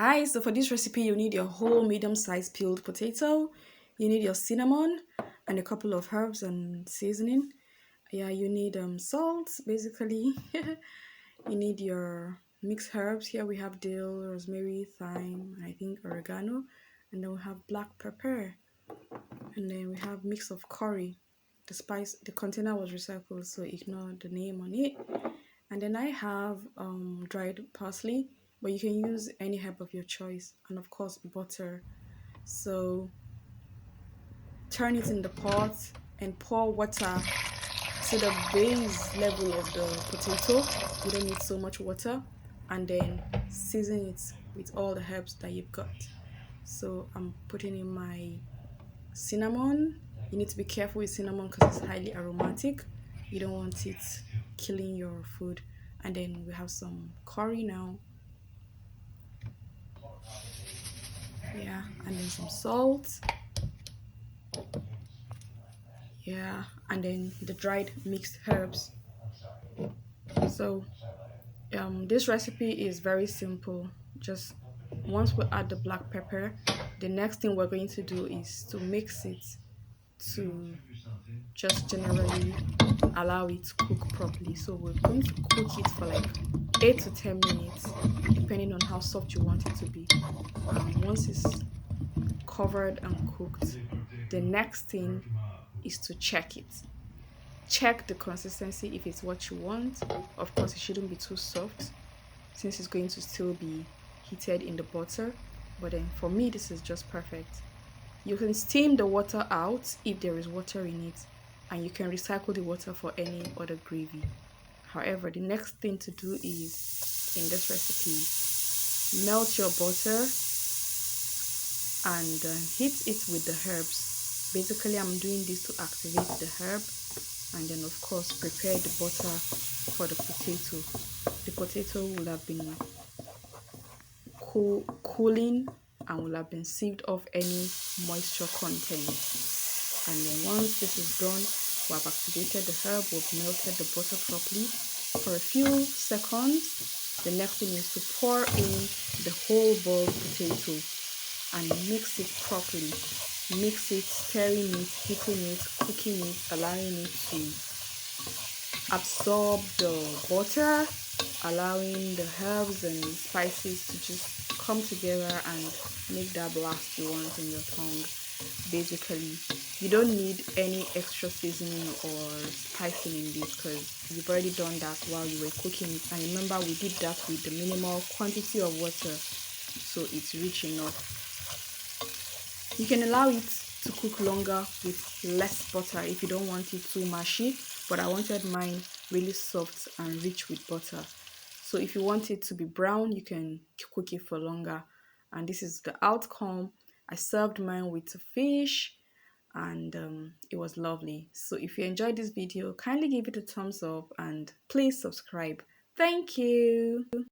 Hi, so for this recipe, you need your whole medium-sized peeled potato. You need your cinnamon and a couple of herbs and seasoning. Yeah, you need salt, basically. You need your mixed herbs. Here we have dill, rosemary, thyme, I think oregano. And then we have black pepper. And then we have mix of curry. The container was recycled, so ignore the name on it. And then I have dried parsley, but you can use any herb of your choice, and of course butter. So turn it in the pot and pour water to the base level of the potato. You don't need so much water. And then season it with all the herbs that you've got. So I'm putting in my cinnamon. You need to be careful with cinnamon because it's highly aromatic. You don't want it killing your food. And then we have some curry now. Yeah, and then some salt. Yeah, and then the dried mixed herbs. So this recipe is very simple. Just once we add the black pepper, the next thing we're going to do is to mix it to just generally allow it to cook properly. So we're going to cook it for like 8 to 10 minutes, depending on how soft you want it to be. Once it's covered and cooked, the next thing is to check it. Check the consistency if it's what you want. Of course, it shouldn't be too soft since it's going to still be heated in the butter. But then for me, this is just perfect. You can steam the water out if there is water in it, and you can recycle the water for any other gravy. However, the next thing to do is, in this recipe, melt your butter and heat it with the herbs. Basically, I'm doing this to activate the herb, and then of course prepare the butter for the potato. The potato will have been cooling and will have been sieved off any moisture content. And then once this is done, we have activated the herb, we've melted the butter properly for a few seconds. The next thing is to pour in the whole boiled potato and mix it properly. Mix it, stirring it, heating it, cooking it, allowing it to absorb the butter, allowing the herbs and spices to just come together and make that blast you want in your tongue. Basically, you don't need any extra seasoning or spicing in this because you've already done that while you were cooking it. And remember, we did that with the minimal quantity of water, so it's rich enough. You can allow it to cook longer with less butter if you don't want it too mushy, but I wanted mine really soft and rich with butter. So if you want it to be brown, you can cook it for longer. And this is the outcome. I served mine with fish and it was lovely. So if you enjoyed this video, kindly give it a thumbs up and please subscribe. Thank you.